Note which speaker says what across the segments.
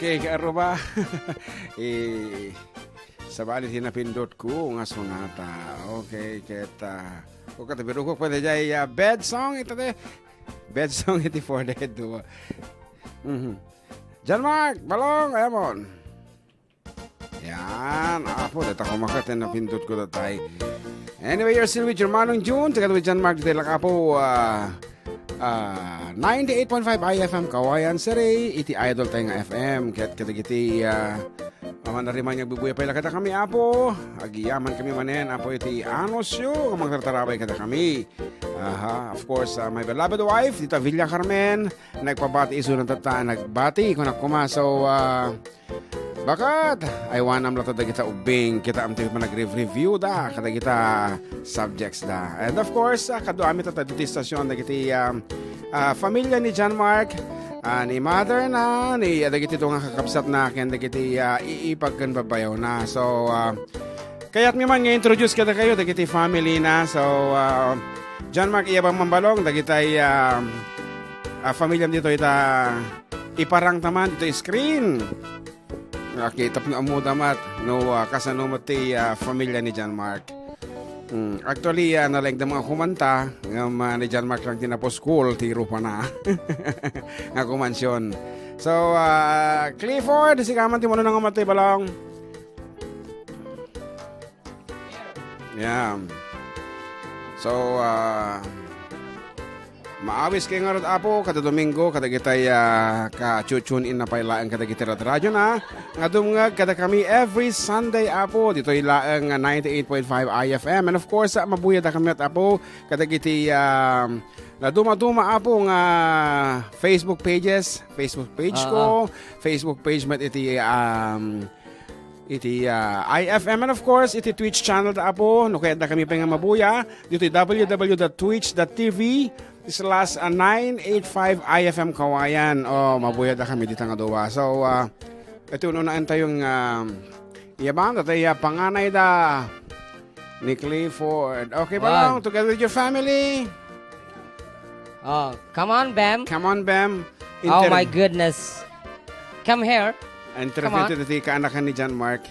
Speaker 1: Okay, kaaro ba? Sa bali hinapindot ko nga sonata. Okay, kita. Kung katabiro ko pwede jay bed song ito de. Bed song iti for the do. John Mark, balong, ayamon. Yan, apo, dito ako makatin na pindot ko datay. Anyway, you're still with your Manong June. Tagal with John Mark dito lang apo. 98.5 IFM Kawayan Siri iti idol tayo nga FM ket kitagiti mamanariman nga bubuya pa kata kami apo agiyaman kami manen apo iti anosyo magtartarabay kata kami of course my beloved wife Tita Villa Carmen nagpabati iso ng tata nagbati kung nakumasaw bakat ay wanam lato da kita ubing kita amti pa nag-review da kada kita subjects da and of course kado amit at dito stasyon da kiti familia ni John Mark ni mother na ni da kiti nga kakabsat na ken da kiti iipagkan babayaw na so kaya't mi man nga introduce kada kayo da kiti family na so John Mark iyabang mambalong da kitay familia dito ita iparang taman dito screen. Kitap na amudamat no kasanumat ti familia ni John Mark. Actually nalang da mga kumanta ni John Mark lang tinapos school tiro pa na nga kumansyon. So Clifford si kaman ti mo nang umatay balong. Yeah. So maawis kay nga apo kada Domingo kada kitay ka-tune in na pailaan kada kitira radyo na nga dumngag kada kami every Sunday apo dito ilaang 98.5 IFM and of course mabuya da kami at apo kada kiti na duma-duma apo nga Facebook page ko Facebook page met iti IFM and of course iti Twitch channel da apo no kaya da kami pa nga mabuya dito www.twitch.tv/985 IFM Kawayan. Mabuya da kami dito nga dowa. So, ito unaan tayong iyabang tatay panganay da ni Clifford. Okay ba lang? Together with your family?
Speaker 2: Come on, Bam.
Speaker 1: Come on, Bam.
Speaker 2: Oh my goodness. Come here.
Speaker 1: Interview ito kaanakan ni John Mark.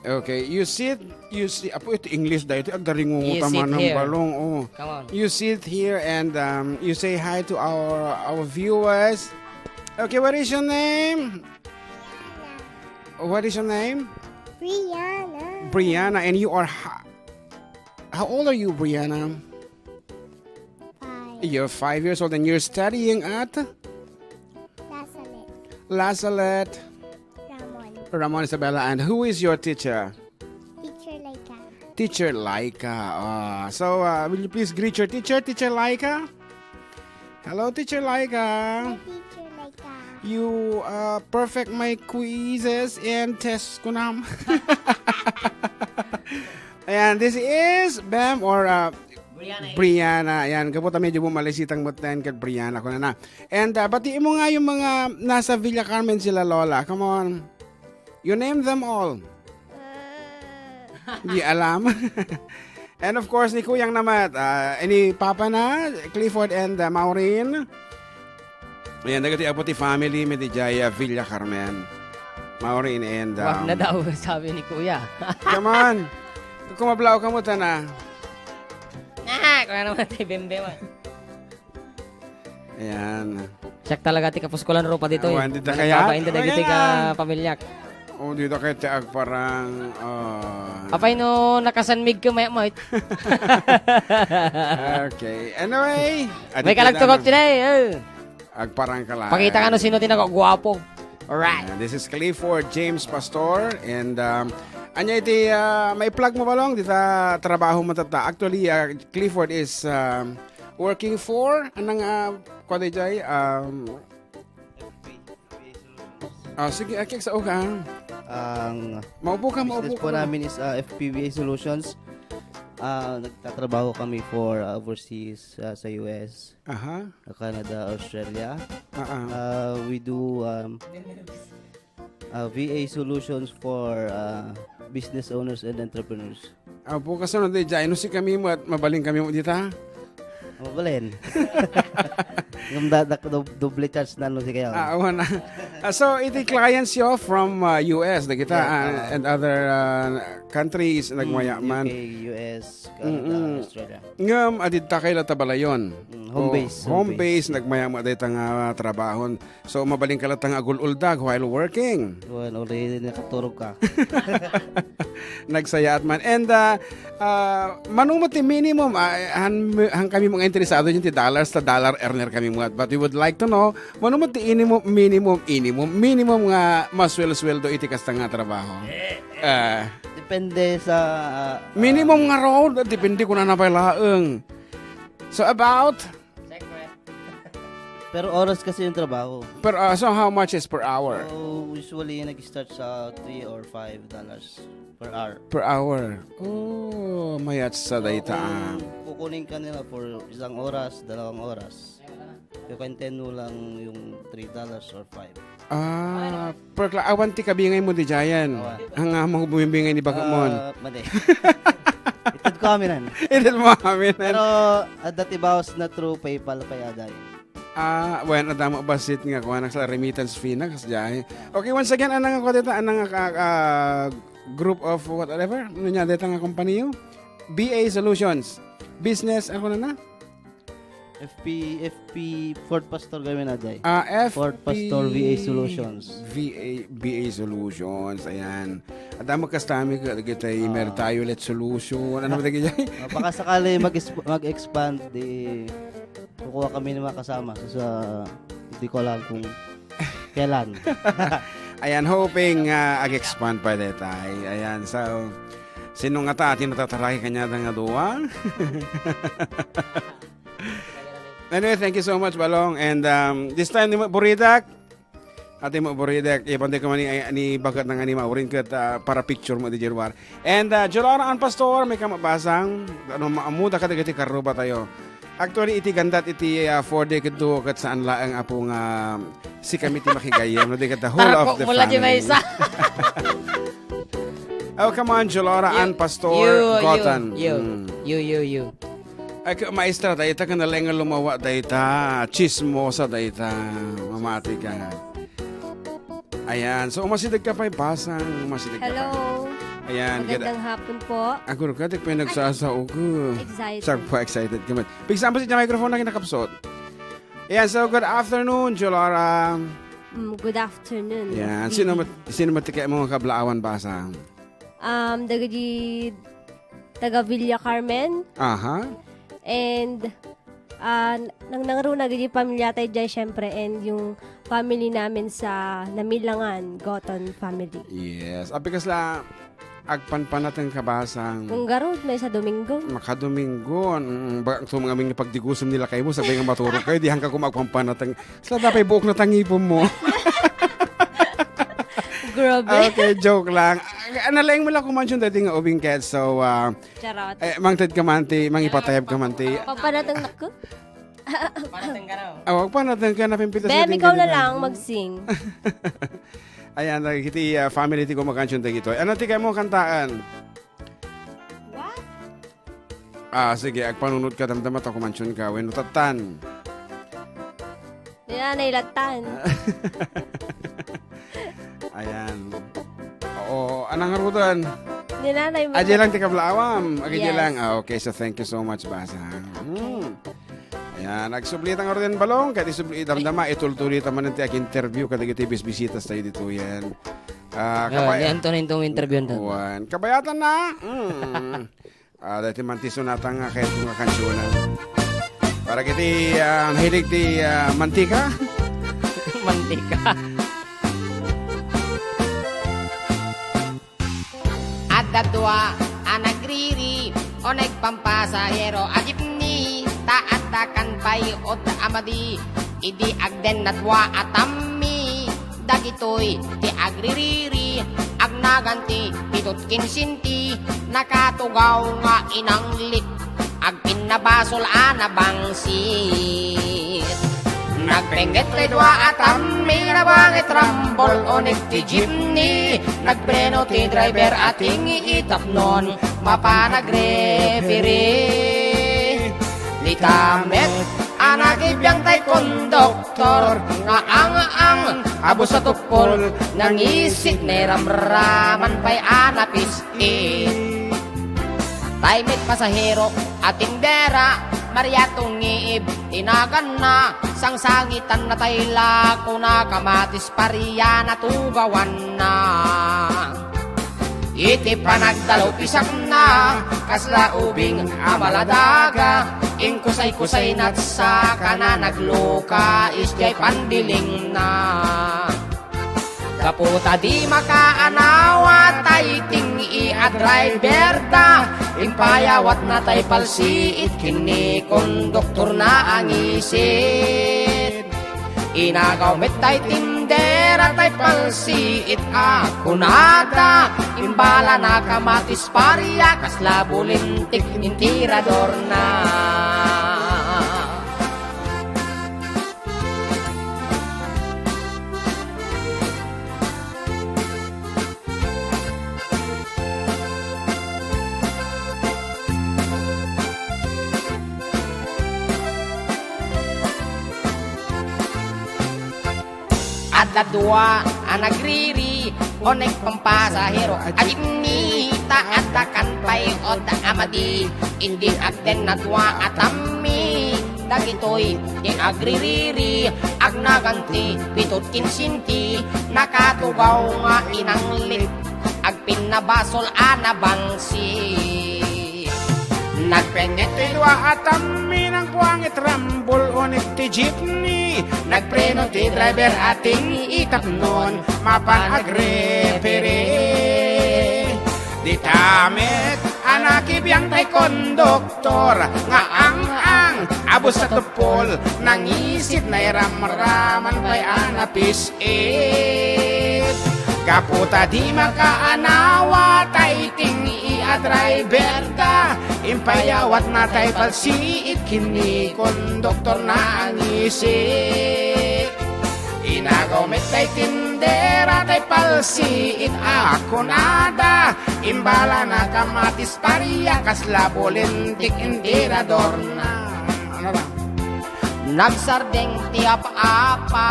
Speaker 1: Okay, you sit, apo ito English dahil ito agdaringungo tama ng balong.
Speaker 2: Come on.
Speaker 1: You sit here and you say hi to our viewers. Okay, what is your name? What is your name?
Speaker 3: Brianna.
Speaker 1: Brianna, and you are how old are you, Brianna?
Speaker 3: 5.
Speaker 1: You're 5 years old and you're studying at
Speaker 3: Lasalet.
Speaker 1: Ramon Isabella, and who is your teacher?
Speaker 3: Teacher Laika.
Speaker 1: Teacher Laika. So, will you please greet your teacher, Teacher Laika? Hello, Teacher Laika.
Speaker 3: Hi, Teacher Laika.
Speaker 1: You perfect my quizzes and tests ko na. And this is Bam or Brianna. Ayan, kaputa medyo bumalisitang mutan kay Brianna ko na. And batiin mo nga yung mga nasa Villa Carmen sila, Lola. Come on. You name them all. Di alam. And of course, ni Kuyang naman, ni Papa na, Clifford and Maureen. Ayan, nagati apo ti family, may di Jaya Villa Carmen. Maureen and...
Speaker 2: Wag na daw, sabi ni Kuya.
Speaker 1: Come on. Kumablaw ka mo ta na.
Speaker 2: Kaya naman tayo bembe man.
Speaker 1: Ayan.
Speaker 2: Siyak talaga ti kapuskulan ro pa dito.
Speaker 1: Awan, dito kaya?
Speaker 2: Papainda da giti ka pamilyak.
Speaker 1: Dito kayo taag parang...
Speaker 2: Apay no, nakasanmig ka maya-mayt.
Speaker 1: Okay. Anyway.
Speaker 2: May kalagtugok today.
Speaker 1: Agparang ka lang.
Speaker 2: Pakita ka no sino tinagwapo. Alright.
Speaker 1: This is Clifford James Pastor. And anya iti may plug mo balong dito trabaho mo tata. Actually, Clifford is working for anang kodejay sige, akik sa uka.
Speaker 4: Ang
Speaker 1: maupo ka.
Speaker 4: business po namin is FPBA Solutions. Nagtatrabaho kami for overseas sa US, Canada, Australia. We do VA solutions for business owners and entrepreneurs.
Speaker 1: Apo kasunod di dyan. Si kami mo at mabaling kami mo dito.
Speaker 4: Mabalin. Yung double charge na si kayo.
Speaker 1: Wala. So, iti clients yo from US, na kita, and other countries, nagmayaman.
Speaker 4: UK, US, Canada, Australia.
Speaker 1: Ngam, adita kayo tabalayon.
Speaker 4: Home base.
Speaker 1: Home base, nagmayama dito nga trabahon. So, mabaling ka latang agul-uldag while working.
Speaker 4: Well, already nakaturog ka.
Speaker 1: Nagsaya at man. And, manumot ti minimum, hang kami mga interesado yung ti dollars ta dollar earner kami mga. But we would like to know, manumot ti minimum nga masweldo iti kasta nga trabaho.
Speaker 4: Depende sa...
Speaker 1: Minimum nga raw, depende ko na napailaang. So about...
Speaker 4: Pero oras kasi yung trabaho.
Speaker 1: So how much is per hour?
Speaker 4: So, usually, nag-start sa $3 or $5 per hour.
Speaker 1: Per hour. Oh, mayat sa data.
Speaker 4: Kung kukunin ka nila for 1 oras, 2 oras, you can tend mo lang yung $3 or $5.
Speaker 1: Per awan ti kabingay mo di jayan. Hanga mo bumibingay ni Bagamon.
Speaker 4: Mali. Itad ko kami nan.
Speaker 1: Itad mo kami nan.
Speaker 4: Pero, dati bawas na through PayPal pa yaday.
Speaker 1: Bueno, adamo basit nga kuha sa remittance fee na kasjay. Okay, once again, anang ako dito, anang group of whatever, ano niya dito nga kompanya? BA Solutions. Business, ako na?
Speaker 4: FP Fort Pastor gawin na day.
Speaker 1: Fort
Speaker 4: Pastor VA Solutions.
Speaker 1: BA Solutions, ayan. Adamo kastami kita Mertiolet Solution. Ano ba dito?
Speaker 4: Baka sakali mag-expand, kukuha kami ng mga kasama. So, hindi ko alam kung kailan.
Speaker 1: Ayan, hoping ag-expand pa dito. Ayan, so, sino nga ta? Tinatataraki kanya nga duwa? Anyway, thank you so much, Balong. And this time, ni Buridak, ate mo Buridak, ipante ka man ni bagat ng anima, urin ka para picture mo di Jerwar. And Jolara ang pastor, may kamabasang, maamuda ka dagati karuba tayo. Actually, iti gandat iti 4 day kado kat saan laang apong si kami ti makigayam. No, di kat the whole of the
Speaker 2: mula di may
Speaker 1: family.
Speaker 2: isa.
Speaker 1: Oh, come on, Jolora and Pastor Gotan.
Speaker 2: You.
Speaker 1: Ay, maestra, dayta ka na lang lumawa, dayta. Chismosa, dayta. Mamati ka. Ayan. So, umasidag ka pa pasang. Umasidag ka pa.
Speaker 3: Hello.
Speaker 1: Ayan.
Speaker 3: Magandang hapon po.
Speaker 1: Ako ka, di pa yung nagsasao ko.
Speaker 3: Excited.
Speaker 1: Saan po excited ka man. Big example sa microphone na kinakapsot. Ayan, so good afternoon, Jolora.
Speaker 3: Good afternoon.
Speaker 1: Ayan. Sino matikay mga kablaawan basang?
Speaker 3: Taga Villa Carmen.
Speaker 1: Aha.
Speaker 3: And nang na gadi pamilya tayo dyan, syempre. And yung family namin sa Namilangan, Goton family.
Speaker 1: Yes. Apikas la, agpanpan natin kabasang.
Speaker 3: Kung garod, may sa Domingo.
Speaker 1: Makadomingo. Baka so mga aming napagdigusam nila kayo mo, sabi nga maturo kayo, di hanggang kumagpampan natin. Sila dapat buok na tangipon mo.
Speaker 3: Grabe.
Speaker 1: Okay, joke lang. Analayang mo lang kumansyon dati nga ubing cat. So,
Speaker 3: Charot.
Speaker 1: mangtad ka manti, mangipatayab ka manti.
Speaker 3: Papanatang nako.
Speaker 2: Panatang ka na.
Speaker 1: Huwag pa natin ka napimpitas
Speaker 3: Bem, ikaw na lang mag-sing.
Speaker 1: Ayan, kiti family ti ko makansyon tayo ito. Ano ti kayo mo kantaan?
Speaker 3: What?
Speaker 1: Sige, agpanunod ka, damdamat ako mansyon ka. When utatan.
Speaker 3: Nailatan.
Speaker 1: Ayan. Oo, anang harutan?
Speaker 3: Ninanay mo.
Speaker 1: Adya lang ti kablaawam. Agad
Speaker 3: Yes.
Speaker 1: lang. Okay, so thank you so much, Basa. Ayan, nagsublitan nga rin balong. Kaya isubli, damdama, itultuli taman ng tiyak interview. Kada kita bisbisitas tayo dito yan.
Speaker 2: Yan to na yung interview na.
Speaker 1: Kabayatan na. Dati mantiso natang kahit mga kansyonan. Para kiti mahilig ti mantika.
Speaker 2: Mantika.
Speaker 5: At dadwa anagriri o nagpampasahero agipni taatakan pay o amadi idi agden natwa atammi dagitoy ti agririri agnaganti pitut kinsinti nakatugaw nga inanglit agpinabasol anabangsit nagpenget kay dua atam may nabangit rambol o ti jeepney nagpreno ti driver ating iitap nun mapanag-referee di kami nakibiyang tay konduktor nga ang abo sa tupol nang isip ni ramraman pa'y anapis taymit pasahero at tindera Maria tungiib tinagan na sangsangitan na tayla ko na kamatis pariya na tugawan na iti panagdalaw pisak na kasla ubing amaladaga ingkusay-kusay nat sa kana nagluka isjay pandiling na kaputa di makaanawa tay tingi at driver da impayawat na tay palsiit kini konduktor na ang isit inagaw met tay tindera tay palsiit ako nada imbala na kamatis pariya kasla bulintik intirador na Dadwa ang nagriri onek pampasahero ajimnita at takanpay o amadi indin agden natwa atami dagitoy din agririri ag naganti pitot kinsinti nakatugaw nga inanglit ag pinabasol anabangsi nagpenete dua atami ng buwangit rambol onek ti jeepney nagpreno ti driver ating itaknon mapan agrepere di tamet anakibiyang tay konduktor nga ang abos sa tupol nangisip na iramraman pa'y anapis kaputa di makaanawa tay tingi a driver da impayawat na tay palsiit kini konduktor na ang isip inagaw met tay tindera tay palsiit ako nada imbala na kamatis pariya kasla bulintik indirador na ano ba nagsardeng ti apa-apa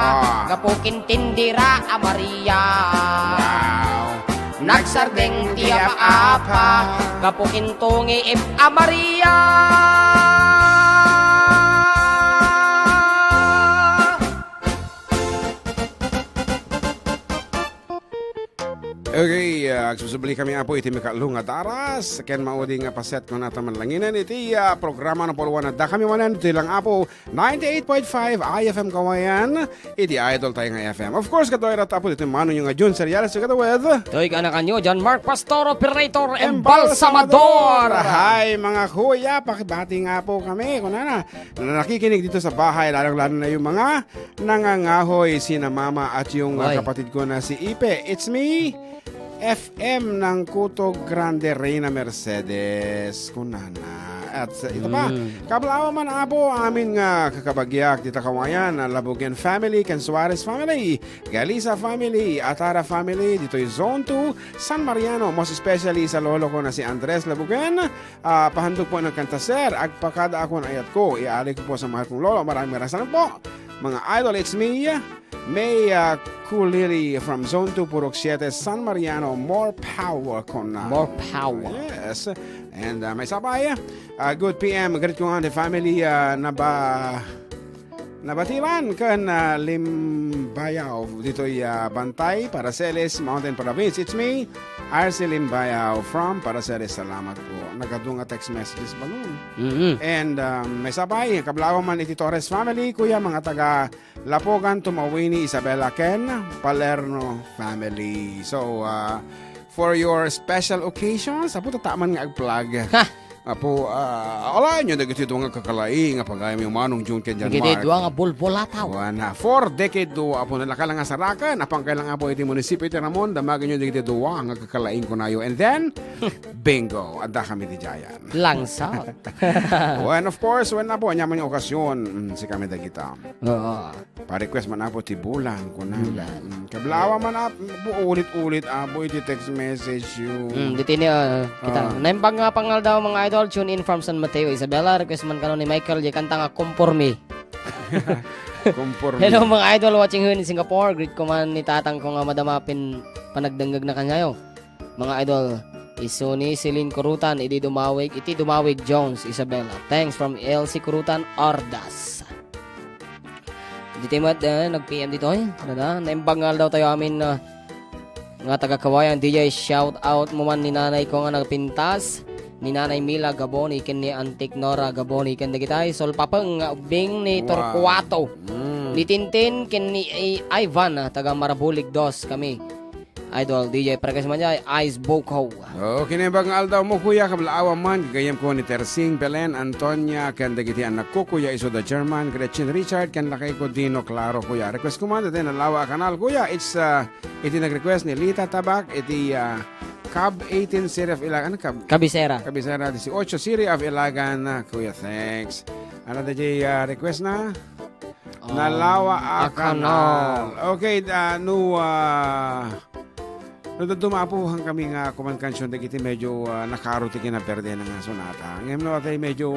Speaker 5: gapukin tindira a Maria nagsardeng ti apa-apa gapukin tungi a Maria
Speaker 1: Okay, agsusubli kami apo iti mikalunga daras. Ken mauding paset ko na taman langinan iti programa na poluan da kami manan iti lang apo 98.5 IFM Kawayan iti idol tayo nga FM. Of course, katoy rat apo iti mano yung Jun Seriales sa katawid.
Speaker 2: Toy ka na kanyo, John Mark Pastor, Operator, Embalsamador.
Speaker 1: Hi mga kuya, pakibati nga po kami. Kung na nakikinig dito sa bahay, lalo na yung mga nangangahoy sina mama at yung kapatid ko na si Ipe. It's me, FM ng Kutog Grande Reina Mercedes kunana. At ito pa, kablawa man apo amin nga kakabagyak dito Kawayan, Labugen family, Ken Suarez family, Galisa family, Atara family, dito yung Zone 2, San Mariano, most especially sa lolo ko na si Andres Labugen. Pahandog po ng kantaser, agpakada ako ng ayat ko, iaalay ko po sa mahal kong lolo. Maraming salamat po. Mga idol, it's me, May Kuliri from Zone 2, Purok 7, San Mariano. More power kon na.
Speaker 2: More power.
Speaker 1: Yes. And may sabay. Good PM. Great ko nga the family nabatilan kan Limbayaw. Dito'y Bantay, Paraceles, Mountain Province. It's me, RC Limbayaw from Paraceles. Salamat po. Nagadunga text messages ba nun? And may sabay. Kablawa man iti Torres family. Kuya, mga taga Lapogan, Tumawini, Isabela, Ken, Palerno family. So, for your special occasions, apo tataman nga ag-plug. Apo, alain nyo, nagiti doon nga kakalaing, apagayam yung manong June Ken Jan Mark.
Speaker 2: Nagiti doon nga bulbolataw.
Speaker 1: Wana, 4 decade do, apo nalakalang nga sarakan, apang kailang apo iti munisipyo iti Ramon, damagin nyo nagiti doon nga kakalaing ko na yun. And then, bingo, adda kami di Jayan.
Speaker 2: Langsat.
Speaker 1: And of course, when na po, nyaman yung okasyon, si kami da kita.
Speaker 2: Oo.
Speaker 1: Pa-request man apo ti bulan ko na. Kablawa man apo, ulit-ulit apo iti text message yun.
Speaker 2: Dito niya, kita. Naimbang nga pangal daw mga idol, tune in from San Mateo, Isabela. Request man kanon ni Michael, di kanta nga Conforme.
Speaker 1: Conforme.
Speaker 2: Hello mga idol watching here in Singapore. Greet ko man ni tatang ko nga madamapin panagdanggag na kanyayo. Mga idol, isuni Celine Kurutan, iti dumawig Jones, Isabella. Thanks from LC Kurutan, Ordas. Dito mat, nag-PM dito eh. Naimbangal daw tayo amin na nga taga-kawayan. DJ, shout out mo man ni nanay ko nga nagpintas. Ni Nanay Mila Gabon, ikin ni Antik Nora Gabon, ikin na kitay. Sol papang bing ni Torquato. Ni Tintin, kin ni Ivan, taga Marabulig Dos kami. Idol, DJ, prekas man dyan, Ice Boko.
Speaker 1: Kinibang aldaw mo kuya, kablaawa man, gayam ko ni Tersing, Belen, Antonia, kan dagiti anak ko, kuya Iso the German, Gretchen Richard, kan lakay ko Dino Claro, kuya. Request ko man, natin, alawa kanal, kuya, iti nag-request ni Lita Tabak, iti Cab 18 Serie of Ilagan,
Speaker 2: Kabisera.
Speaker 1: Kabisera 18 Serie of Ilagan, kuya, thanks. Ano da request na? Nalawa a kanal. Okay, dumapuhan kami nga kumankansyon na kiti medyo nakaruti kinaperde ng sonata. Ngayon na tayo medyo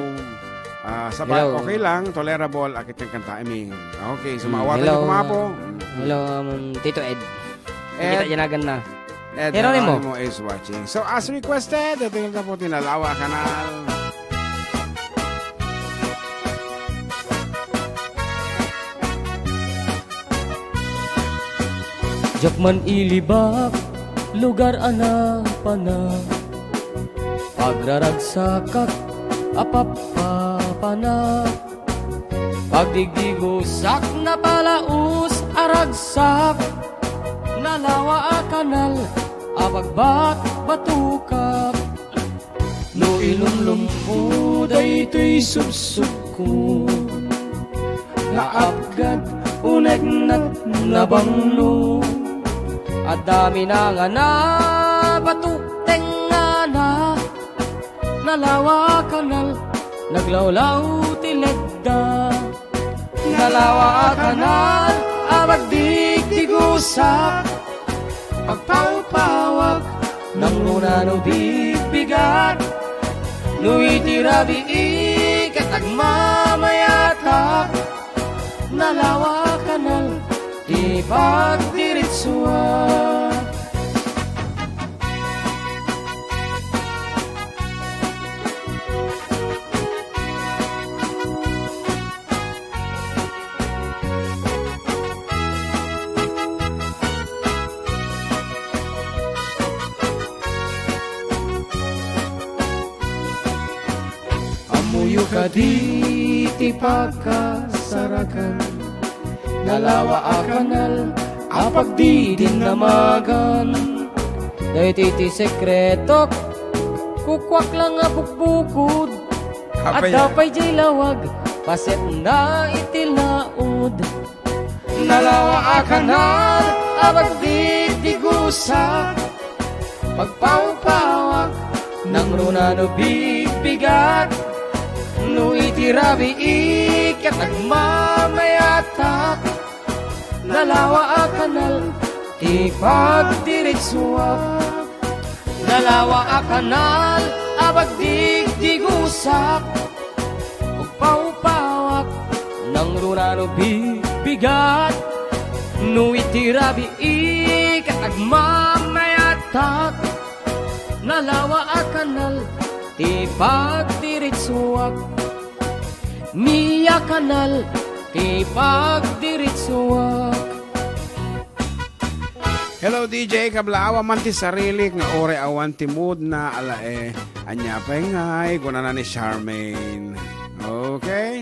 Speaker 1: sabay, okay lang, tolerable, akit ng kanta. Okay, sumawatan yung kumapo.
Speaker 2: Hello, Tito Ed. Kita janagan na.
Speaker 1: Ed Geronimo is watching. So, as requested, ito yung po tinalawa kanal.
Speaker 2: Jakman ilibak, lugar ana pana. Pagraragsakak, apapapana. Pagdigigusak na palaus, aragsak. Nalawa a kanal, apagbat batukak. No ilumlum ko, daytoy subsub ko. Naapgad, unegnat nabanglo. At dami na nga na, batuteng nga na. Nalawa kanal, naglawlaw tilegda. Nalawa kanal, abagdigdigusak. Pagpawpawag, ng luna no bibigat. No itirabi ikatagmamayatak. Nalawa kanal, di pagdiritsua. Amuyo ka di tipakasarakan. Nalawa a kanal, apag di din namagan. Dahil titi sekreto, kukwak lang nga bukbukod. At dapay jay lawag, paset na itilaod. Nalawa a kanal, apag di tigusa. Pagpawpawak, nang runa no bibigat. No itirabi ikatagmamayatak. Nalawa a kanal, ipagdiritsuak. Nalawa a kanal, abagdigdigusak. Pagpawpawak, nang runano bibigat. No itirabi ikatagmamayatak. Nalawa a kanal, ipagdiritsuak. Niya kanal, ipagdiritsuak.
Speaker 1: Hello DJ, kablaawa man ti sarilik nga ore awan ti mood na alae. Anya pa ngay, guna na ni Charmaine. Okay?